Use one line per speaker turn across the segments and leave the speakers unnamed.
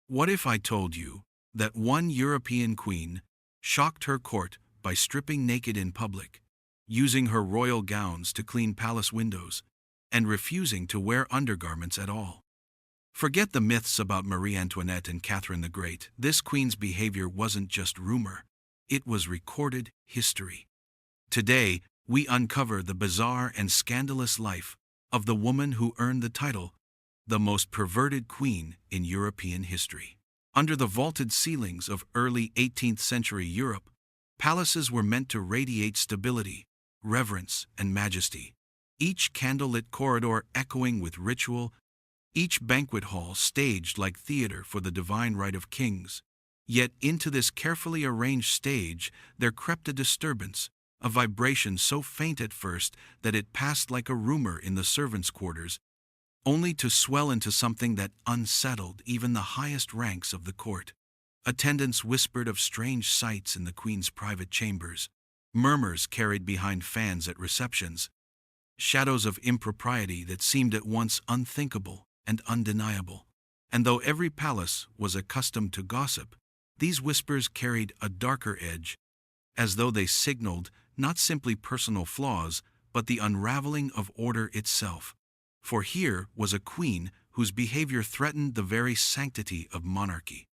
What if I told you that one European queen shocked her court by stripping naked in public, using her royal gowns to clean palace windows, and refusing to wear undergarments at all? Forget the myths about Marie Antoinette and Catherine the Great. This queen's behavior wasn't just rumor, it was recorded history. Today, we uncover the bizarre and scandalous life of the woman who earned the title, the most perverted queen in European history. Under the vaulted ceilings of early 18th century Europe, palaces were meant to radiate stability, reverence, and majesty. Each candlelit corridor echoing with ritual, each banquet hall staged like theater for the divine right of kings. Yet into this carefully arranged stage there crept a disturbance, a vibration so faint at first that it passed like a rumor in the servants' quarters, only to swell into something that unsettled even the highest ranks of the court. Attendants whispered of strange sights in the queen's private chambers, murmurs carried behind fans at receptions, shadows of impropriety that seemed at once unthinkable and undeniable. And though every palace was accustomed to gossip, these whispers carried a darker edge, as though they signaled not simply personal flaws, but the unraveling of order itself. For here was a queen whose behavior threatened the very sanctity of monarchy.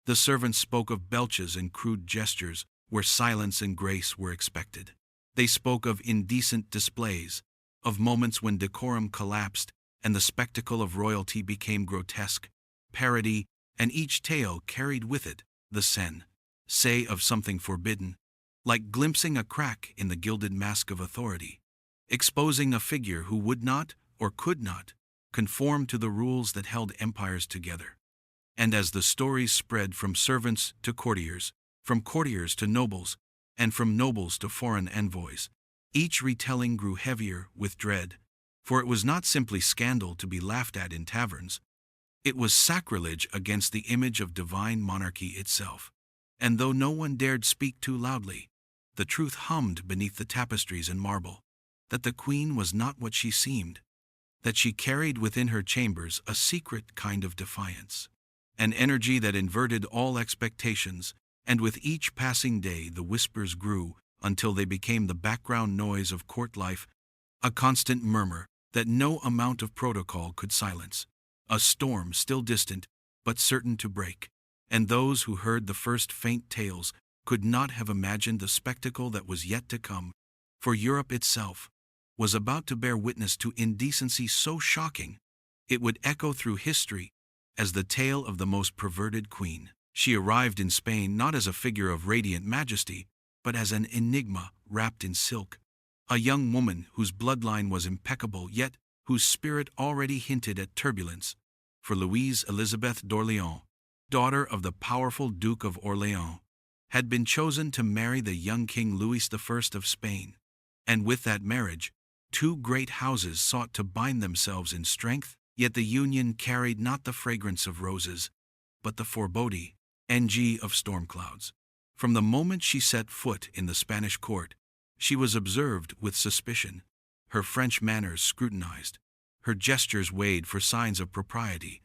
The servants spoke of belches and crude gestures where silence and grace were expected. They spoke of indecent displays, of moments when decorum collapsed and the spectacle of royalty became grotesque, parody, and each tale carried with it the say of something forbidden, like glimpsing a crack in the gilded mask of authority, exposing a figure who would not, or could not, conform to the rules that held empires together. And as the stories spread from servants to courtiers, from courtiers to nobles, and from nobles to foreign envoys, each retelling grew heavier with dread, for it was not simply scandal to be laughed at in taverns, it was sacrilege against the image of divine monarchy itself. And though no one dared speak too loudly, the truth hummed beneath the tapestries and marble, that the queen was not what she seemed, that she carried within her chambers a secret kind of defiance, an energy that inverted all expectations, and with each passing day the whispers grew until they became the background noise of court life, a constant murmur that no amount of protocol could silence, a storm still distant but certain to break. And those who heard the first faint tales could not have imagined the spectacle that was yet to come, for Europe itself was about to bear witness to indecency so shocking it would echo through history as the tale of the most perverted queen. She arrived in Spain not as a figure of radiant majesty, but as an enigma wrapped in silk, a young woman whose bloodline was impeccable yet whose spirit already hinted at turbulence. For Louise Élisabeth d'Orléans, daughter of the powerful Duke of Orléans, had been chosen to marry the young King Louis I of Spain, and with that marriage, two great houses sought to bind themselves in strength, yet the union carried not the fragrance of roses, but the foreboding of storm clouds. From the moment she set foot in the Spanish court, she was observed with suspicion, her French manners scrutinized, her gestures weighed for signs of propriety.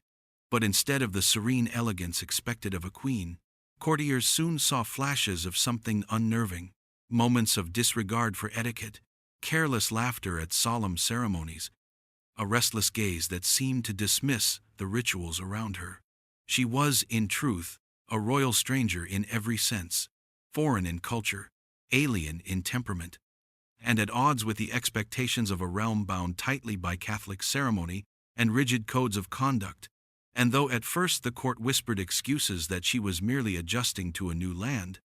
But instead of the serene elegance expected of a queen, courtiers soon saw flashes of something unnerving, moments of disregard for etiquette, careless laughter at solemn ceremonies, a restless gaze that seemed to dismiss the rituals around her. She was, in truth, a royal stranger in every sense, foreign in culture, alien in temperament, and at odds with the expectations of a realm bound tightly by Catholic ceremony and rigid codes of conduct. And though at first the court whispered excuses that she was merely adjusting to a new land,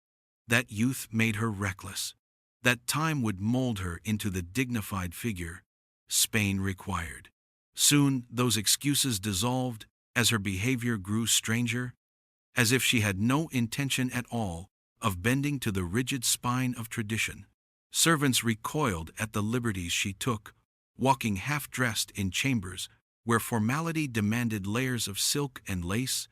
that youth made her reckless, that time would mold her into the dignified figure Spain required. Soon those excuses dissolved as her behavior grew stranger, as if she had no intention at all of bending to the rigid spine of tradition. Servants recoiled at the liberties she took, walking half-dressed in chambers where formality demanded layers of silk and lace,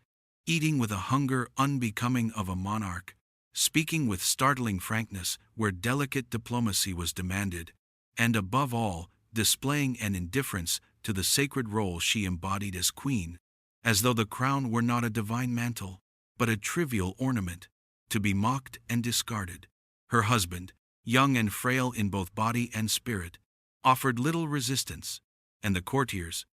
eating with a hunger unbecoming of a monarch, speaking with startling frankness where delicate diplomacy was demanded, and above all, displaying an indifference to the sacred role she embodied as queen, as though the crown were not a divine mantle, but a trivial ornament, to be mocked and discarded. Her husband, young and frail in both body and spirit, offered little resistance, and the courtiers,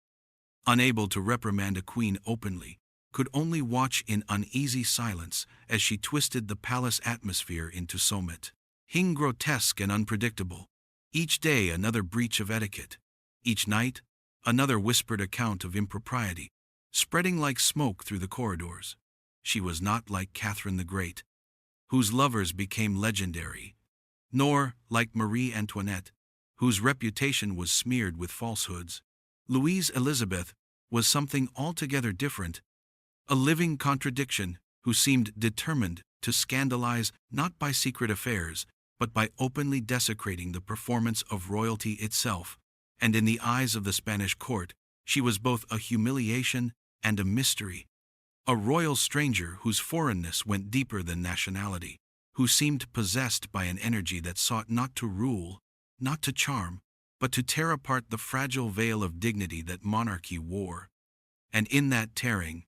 unable to reprimand a queen openly, could only watch in uneasy silence as she twisted the palace atmosphere into sommet. Grotesque and unpredictable. Each day another breach of etiquette. Each night, another whispered account of impropriety, spreading like smoke through the corridors. She was not like Catherine the Great, whose lovers became legendary, nor like Marie Antoinette, whose reputation was smeared with falsehoods. Louise Élisabeth was something altogether different, a living contradiction who seemed determined to scandalize not by secret affairs, but by openly desecrating the performance of royalty itself, and in the eyes of the Spanish court, she was both a humiliation and a mystery, a royal stranger whose foreignness went deeper than nationality, who seemed possessed by an energy that sought not to rule, not to charm, but to tear apart the fragile veil of dignity that monarchy wore, and in that tearing,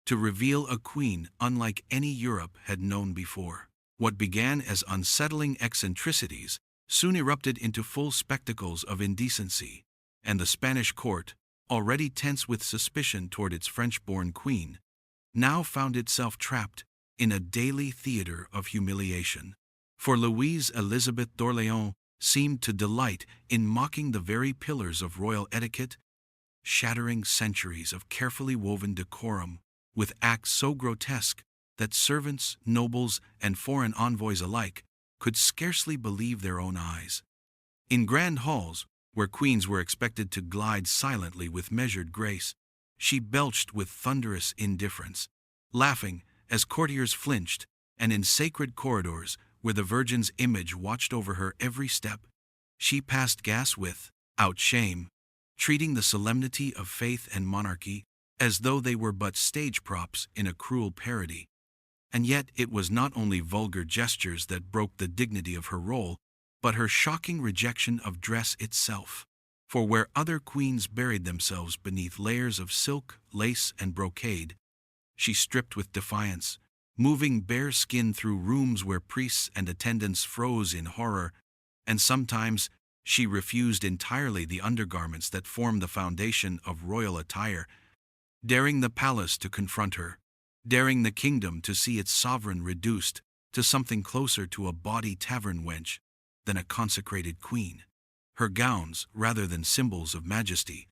to reveal a queen unlike any Europe had known before. What began as unsettling eccentricities soon erupted into full spectacles of indecency, and the Spanish court, already tense with suspicion toward its French-born queen, now found itself trapped in a daily theater of humiliation. For Louise Élisabeth d'Orléans seemed to delight in mocking the very pillars of royal etiquette, shattering centuries of carefully woven decorum with acts so grotesque that servants, nobles, and foreign envoys alike could scarcely believe their own eyes. In grand halls, where queens were expected to glide silently with measured grace, she belched with thunderous indifference, laughing as courtiers flinched, and in sacred corridors, where the Virgin's image watched over her every step, she passed gas without shame, treating the solemnity of faith and monarchy as though they were but stage props in a cruel parody. And yet it was not only vulgar gestures that broke the dignity of her role, but her shocking rejection of dress itself. For where other queens buried themselves beneath layers of silk, lace, and brocade, she stripped with defiance, moving bare skin through rooms where priests and attendants froze in horror, and sometimes she refused entirely the undergarments that form the foundation of royal attire, daring the palace to confront her, daring the kingdom to see its sovereign reduced to something closer to a bawdy tavern wench than a consecrated queen. Her gowns, rather than symbols of majesty,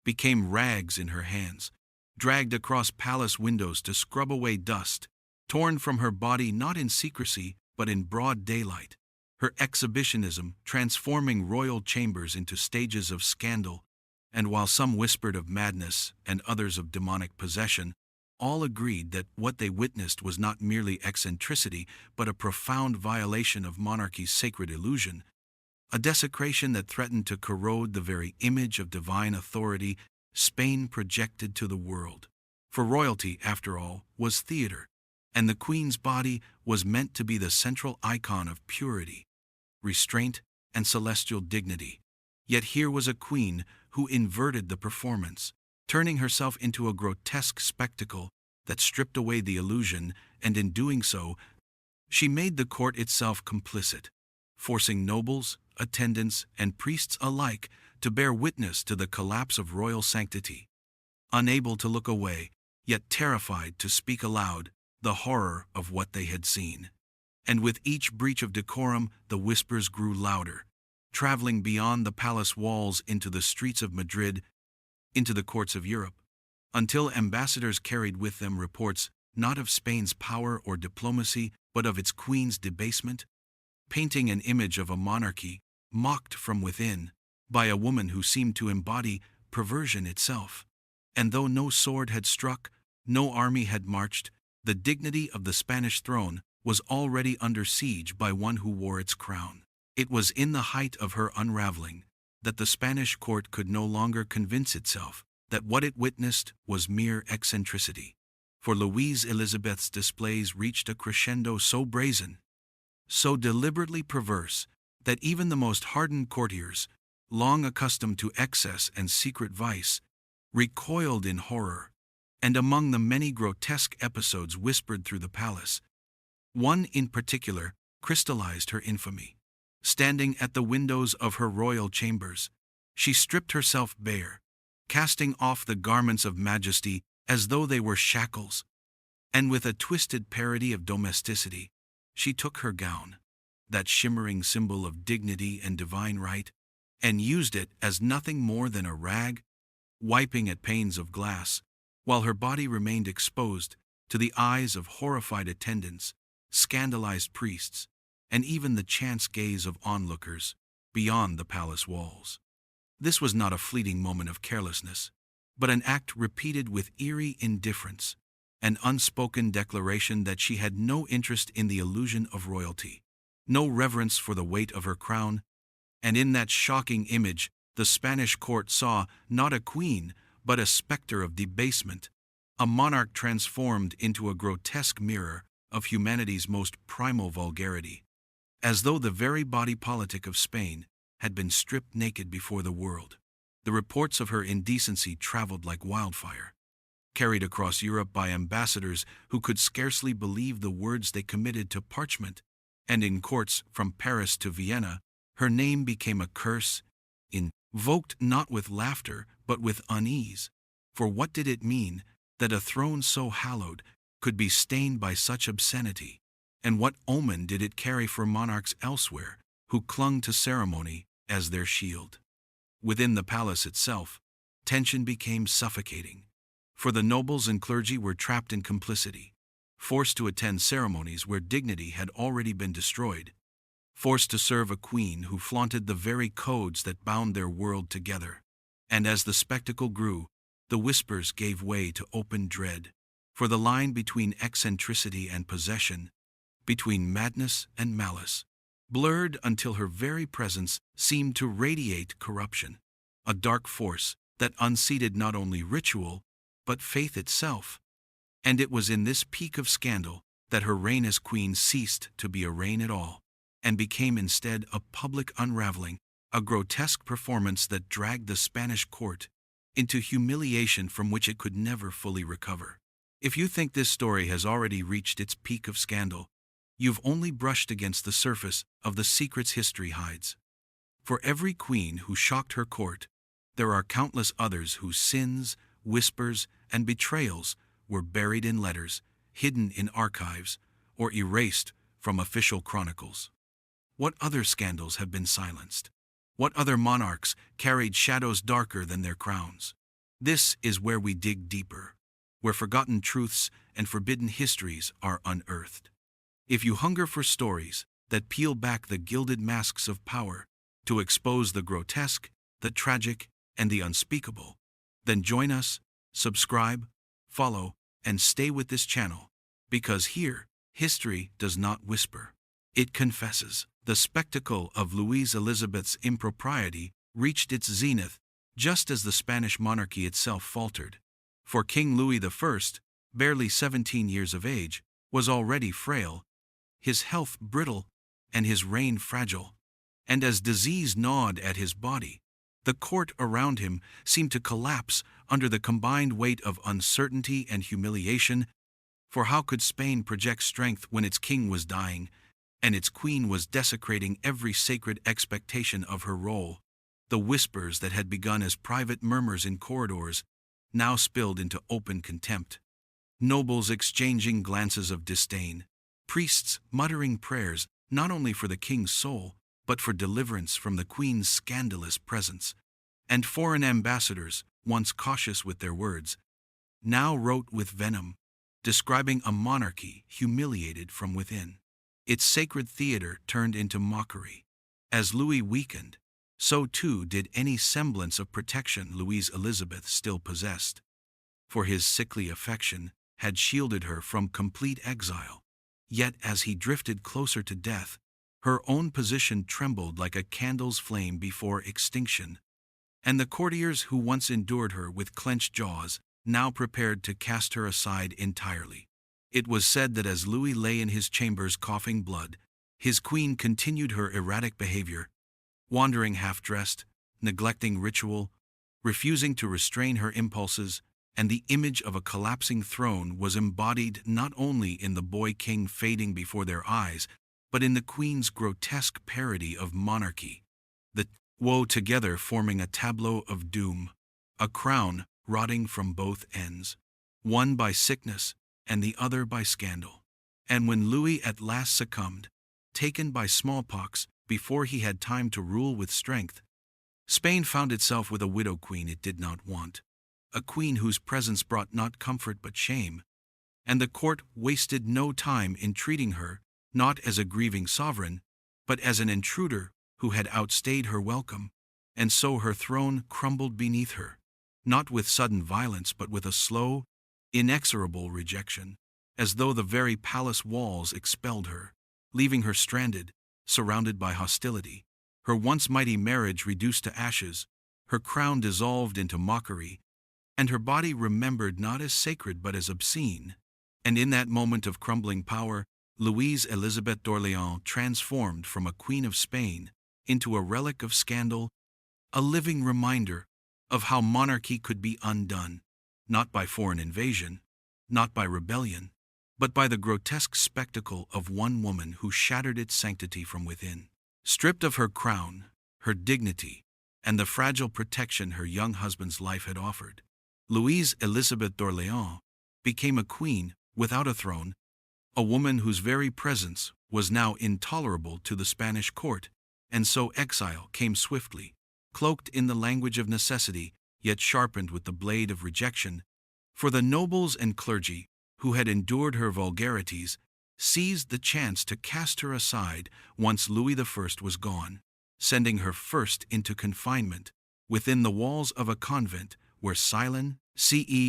became rags in her hands, dragged across palace windows to scrub away dust, torn from her body not in secrecy but in broad daylight, her exhibitionism transforming royal chambers into stages of scandal, and while some whispered of madness and others of demonic possession, all agreed that what they witnessed was not merely eccentricity but a profound violation of monarchy's sacred illusion, a desecration that threatened to corrode the very image of divine authority Spain projected to the world. For royalty, after all, was theater, and the queen's body was meant to be the central icon of purity, restraint, and celestial dignity. Yet here was a queen who inverted the performance, turning herself into a grotesque spectacle that stripped away the illusion, and in doing so, she made the court itself complicit, forcing nobles, attendants, and priests alike to bear witness to the collapse of royal sanctity. Unable to look away, yet terrified to speak aloud the horror of what they had seen. And with each breach of decorum, the whispers grew louder, traveling beyond the palace walls into the streets of Madrid, into the courts of Europe, until ambassadors carried with them reports not of Spain's power or diplomacy, but of its queen's debasement, painting an image of a monarchy mocked from within by a woman who seemed to embody perversion itself. And though no sword had struck, no army had marched, the dignity of the Spanish throne was already under siege by one who wore its crown. It was in the height of her unraveling that the Spanish court could no longer convince itself that what it witnessed was mere eccentricity. For Louise Élisabeth's displays reached a crescendo so brazen, so deliberately perverse, that even the most hardened courtiers, long accustomed to excess and secret vice, recoiled in horror, And among the many grotesque episodes whispered through the palace, one in particular crystallized her infamy. Standing at the windows of her royal chambers, she stripped herself bare, casting off the garments of majesty as though they were shackles, and with a twisted parody of domesticity, she took her gown, that shimmering symbol of dignity and divine right, and used it as nothing more than a rag, wiping at panes of glass, while her body remained exposed to the eyes of horrified attendants, scandalized priests, and even the chance gaze of onlookers beyond the palace walls. This was not a fleeting moment of carelessness, but an act repeated with eerie indifference, an unspoken declaration that she had no interest in the illusion of royalty, no reverence for the weight of her crown, and in that shocking image the Spanish court saw not a queen, but a specter of debasement, a monarch transformed into a grotesque mirror of humanity's most primal vulgarity, as though the very body politic of Spain had been stripped naked before the world. The reports of her indecency traveled like wildfire, carried across Europe by ambassadors who could scarcely believe the words they committed to parchment, and in courts from Paris to Vienna, her name became a curse, invoked not with laughter but with unease. For what did it mean that a throne so hallowed could be stained by such obscenity? And what omen did it carry for monarchs elsewhere who clung to ceremony as their shield? Within the palace itself, tension became suffocating, for the nobles and clergy were trapped in complicity, forced to attend ceremonies where dignity had already been destroyed, forced to serve a queen who flaunted the very codes that bound their world together. And as the spectacle grew, the whispers gave way to open dread, for the line between eccentricity and possession, between madness and malice, blurred until her very presence seemed to radiate corruption, a dark force that unseated not only ritual, but faith itself. And it was in this peak of scandal that her reign as queen ceased to be a reign at all, and became instead a public unraveling, a grotesque performance that dragged the Spanish court into humiliation from which it could never fully recover. If you think this story has already reached its peak of scandal, you've only brushed against the surface of the secrets history hides. For every queen who shocked her court, there are countless others whose sins, whispers, and betrayals were buried in letters, hidden in archives, or erased from official chronicles. What other scandals have been silenced? What other monarchs carried shadows darker than their crowns? This is where we dig deeper, where forgotten truths and forbidden histories are unearthed. If you hunger for stories that peel back the gilded masks of power to expose the grotesque, the tragic, and the unspeakable, then join us, subscribe, follow, and stay with this channel, because here, history does not whisper. It confesses. The spectacle of Louise Élisabeth's impropriety reached its zenith just as the Spanish monarchy itself faltered. For King Louis I, barely 17 years of age, was already frail, his health brittle, and his reign fragile. And as disease gnawed at his body, the court around him seemed to collapse under the combined weight of uncertainty and humiliation. For how could Spain project strength when its king was dying, and its queen was desecrating every sacred expectation of her role? The whispers that had begun as private murmurs in corridors now spilled into open contempt. Nobles exchanging glances of disdain, priests muttering prayers not only for the king's soul, but for deliverance from the queen's scandalous presence, and foreign ambassadors, once cautious with their words, now wrote with venom, describing a monarchy humiliated from within. Its sacred theater turned into mockery. As Louis weakened, so too did any semblance of protection Louise Élisabeth still possessed. For his sickly affection had shielded her from complete exile. Yet as he drifted closer to death, her own position trembled like a candle's flame before extinction. And the courtiers who once endured her with clenched jaws now prepared to cast her aside entirely. It was said that as Louis lay in his chambers coughing blood, his queen continued her erratic behavior, wandering half-dressed, neglecting ritual, refusing to restrain her impulses, and the image of a collapsing throne was embodied not only in the boy king fading before their eyes, but in the queen's grotesque parody of monarchy, the woe together forming a tableau of doom, a crown rotting from both ends, one by sickness and the other by scandal. And when Louis at last succumbed, taken by smallpox before he had time to rule with strength, Spain found itself with a widow queen it did not want, a queen whose presence brought not comfort but shame, and the court wasted no time in treating her not as a grieving sovereign, but as an intruder who had outstayed her welcome, and so her throne crumbled beneath her, not with sudden violence but with a slow, inexorable rejection, as though the very palace walls expelled her, leaving her stranded, surrounded by hostility, her once mighty marriage reduced to ashes, her crown dissolved into mockery, and her body remembered not as sacred but as obscene. And in that moment of crumbling power, Louise Élisabeth d'Orléans transformed from a queen of Spain into a relic of scandal, a living reminder of how monarchy could be undone, not by foreign invasion, not by rebellion, but by the grotesque spectacle of one woman who shattered its sanctity from within. Stripped of her crown, her dignity, and the fragile protection her young husband's life had offered, Louise Élisabeth d'Orléans became a queen without a throne, a woman whose very presence was now intolerable to the Spanish court, and so exile came swiftly, cloaked in the language of necessity, yet sharpened with the blade of rejection, for the nobles and clergy, who had endured her vulgarities, seized the chance to cast her aside once Louis I was gone, sending her first into confinement, within the walls of a convent where silence,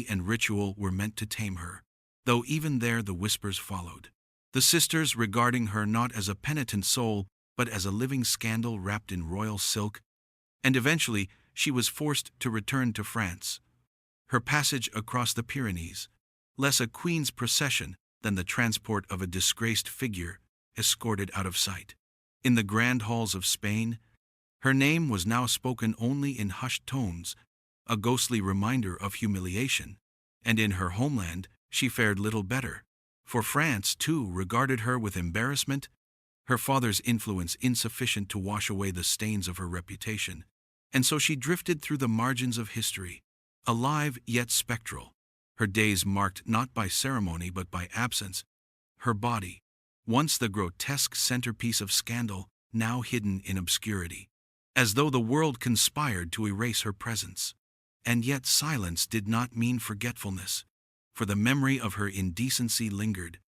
and ritual were meant to tame her, though even there the whispers followed, the sisters regarding her not as a penitent soul, but as a living scandal wrapped in royal silk, and eventually she was forced to return to France, her passage across the Pyrenees, less a queen's procession than the transport of a disgraced figure escorted out of sight. In the grand halls of Spain, her name was now spoken only in hushed tones, a ghostly reminder of humiliation, and in her homeland she fared little better, for France, too, regarded her with embarrassment, her father's influence insufficient to wash away the stains of her reputation, and so she drifted through the margins of history, alive yet spectral, her days marked not by ceremony but by absence, her body, once the grotesque centerpiece of scandal, now hidden in obscurity, as though the world conspired to erase her presence. And yet silence did not mean forgetfulness, for the memory of her indecency lingered,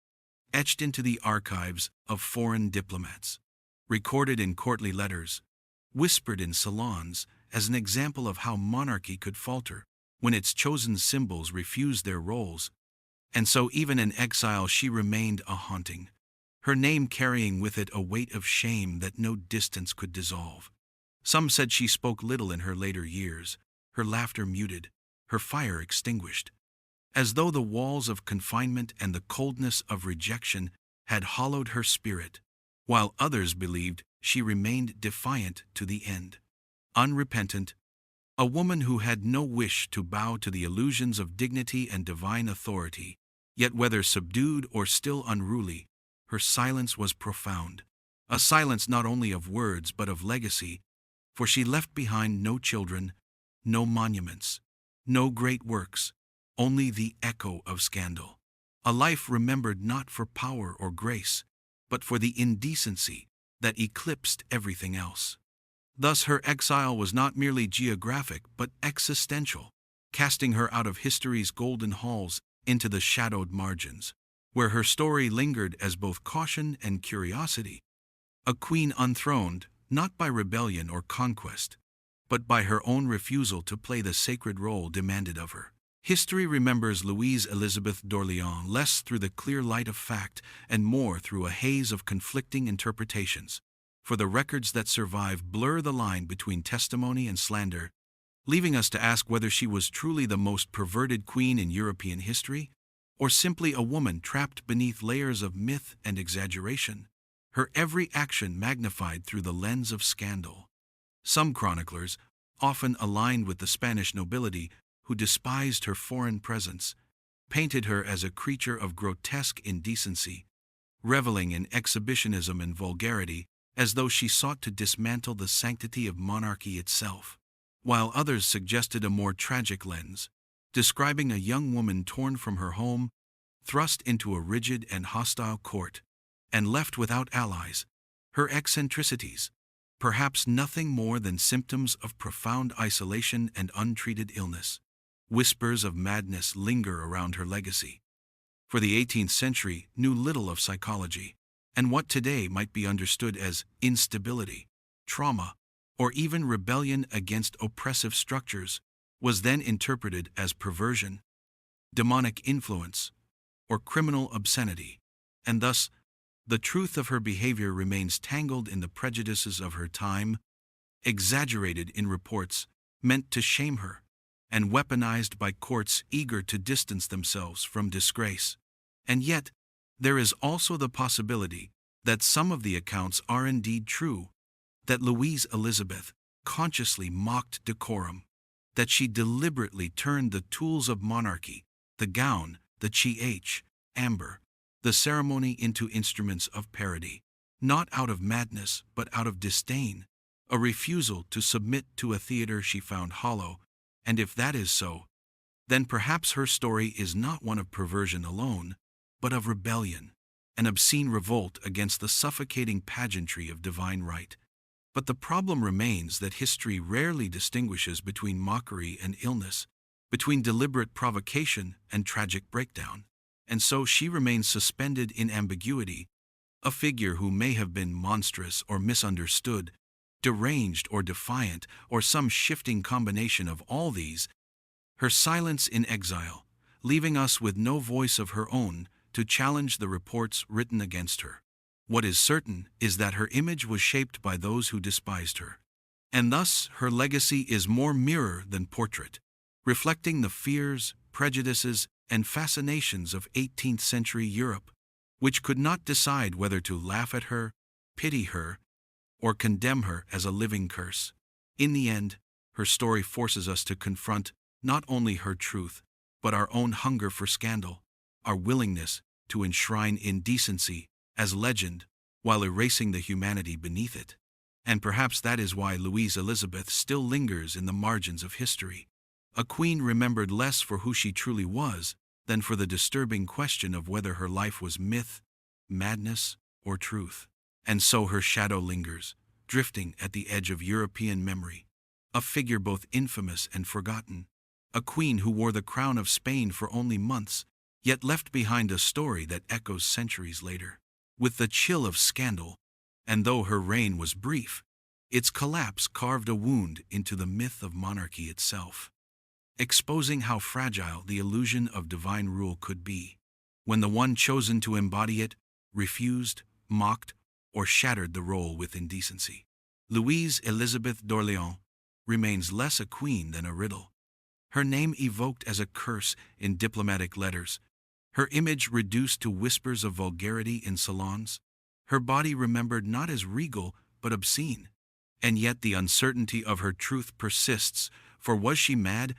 etched into the archives of foreign diplomats, recorded in courtly letters, whispered in salons as an example of how monarchy could falter when its chosen symbols refused their roles. And so even in exile she remained a haunting, her name carrying with it a weight of shame that no distance could dissolve. Some said she spoke little in her later years, her laughter muted, her fire extinguished, as though the walls of confinement and the coldness of rejection had hollowed her spirit, while others believed she remained defiant to the end, unrepentant, a woman who had no wish to bow to the illusions of dignity and divine authority, yet whether subdued or still unruly, her silence was profound, a silence not only of words but of legacy, for she left behind no children, no monuments, no great works, only the echo of scandal, a life remembered not for power or grace, but for the indecency that eclipsed everything else. Thus her exile was not merely geographic but existential, casting her out of history's golden halls into the shadowed margins, where her story lingered as both caution and curiosity, a queen unthroned not by rebellion or conquest, but by her own refusal to play the sacred role demanded of her. History remembers Louise Élisabeth d'Orléans less through the clear light of fact and more through a haze of conflicting interpretations, for the records that survive blur the line between testimony and slander, leaving us to ask whether she was truly the most perverted queen in European history, or simply a woman trapped beneath layers of myth and exaggeration, her every action magnified through the lens of scandal. Some chroniclers, often aligned with the Spanish nobility, who despised her foreign presence, painted her as a creature of grotesque indecency, reveling in exhibitionism and vulgarity, as though she sought to dismantle the sanctity of monarchy itself, while others suggested a more tragic lens, describing a young woman torn from her home, thrust into a rigid and hostile court, and left without allies. Her eccentricities, perhaps nothing more than symptoms of profound isolation and untreated illness. Whispers of madness linger around her legacy. For the 18th century knew little of psychology, and what today might be understood as instability, trauma, or even rebellion against oppressive structures was then interpreted as perversion, demonic influence, or criminal obscenity, and thus the truth of her behavior remains tangled in the prejudices of her time, exaggerated in reports meant to shame her, and weaponized by courts eager to distance themselves from disgrace. And yet, there is also the possibility that some of the accounts are indeed true, that Louise Élisabeth consciously mocked decorum, that she deliberately turned the tools of monarchy, the gown, the amber, the ceremony into instruments of parody, not out of madness but out of disdain, a refusal to submit to a theater she found hollow. And if that is so, then perhaps her story is not one of perversion alone, but of rebellion, an obscene revolt against the suffocating pageantry of divine right. But the problem remains that history rarely distinguishes between mockery and illness, between deliberate provocation and tragic breakdown, and so she remains suspended in ambiguity, a figure who may have been monstrous or misunderstood, deranged or defiant, or some shifting combination of all these. Her silence in exile, leaving us with no voice of her own to challenge the reports written against her. What is certain is that her image was shaped by those who despised her, and thus her legacy is more mirror than portrait, reflecting the fears, prejudices, and fascinations of 18th century Europe, which could not decide whether to laugh at her, pity her, or condemn her as a living curse. In the end, her story forces us to confront not only her truth, but our own hunger for scandal, our willingness to enshrine indecency as legend while erasing the humanity beneath it. And perhaps that is why Louise Élisabeth still lingers in the margins of history, a queen remembered less for who she truly was than for the disturbing question of whether her life was myth, madness, or truth. And so her shadow lingers, drifting at the edge of European memory, a figure both infamous and forgotten, a queen who wore the crown of Spain for only months, yet left behind a story that echoes centuries later, with the chill of scandal. And though her reign was brief, its collapse carved a wound into the myth of monarchy itself, exposing how fragile the illusion of divine rule could be, when the one chosen to embody it refused, mocked, or shattered the role with indecency. Louise Élisabeth d'Orléans remains less a queen than a riddle, her name evoked as a curse in diplomatic letters, her image reduced to whispers of vulgarity in salons, her body remembered not as regal but obscene. And yet the uncertainty of her truth persists, for was she mad,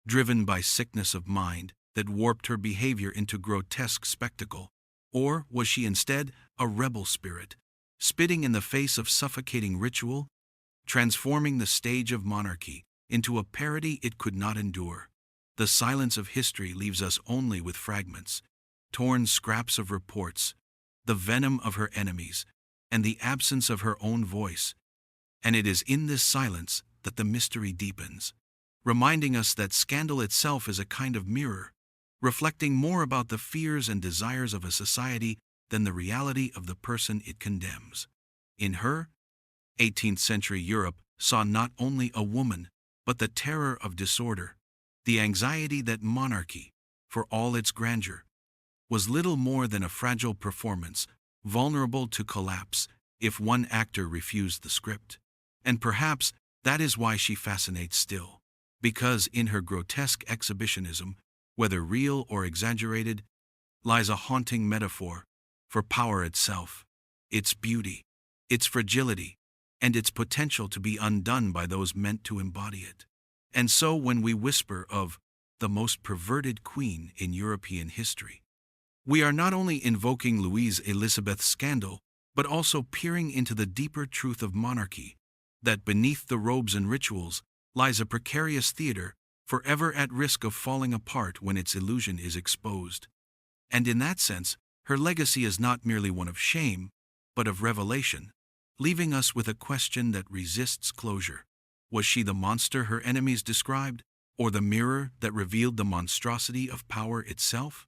driven by sickness of mind that warped her behavior into grotesque spectacle, or was she instead a rebel spirit, spitting in the face of suffocating ritual, transforming the stage of monarchy into a parody it could not endure? The silence of history leaves us only with fragments, torn scraps of reports, the venom of her enemies, and the absence of her own voice. And it is in this silence that the mystery deepens, reminding us that scandal itself is a kind of mirror, reflecting more about the fears and desires of a society than the reality of the person it condemns. In her, 18th century Europe saw not only a woman, but the terror of disorder, the anxiety that monarchy, for all its grandeur, was little more than a fragile performance, vulnerable to collapse if one actor refused the script. And perhaps that is why she fascinates still, because in her grotesque exhibitionism, whether real or exaggerated, lies a haunting metaphor for power itself, its beauty, its fragility, and its potential to be undone by those meant to embody it. And so when we whisper of the most perverted queen in European history. We are not only invoking Louise Élisabeth's scandal, but also peering into the deeper truth of monarchy, that beneath the robes and rituals lies a precarious theater, forever at risk of falling apart when its illusion is exposed. And in that sense, her legacy is not merely one of shame, but of revelation, leaving us with a question that resists closure. Was she the monster her enemies described, or the mirror that revealed the monstrosity of power itself?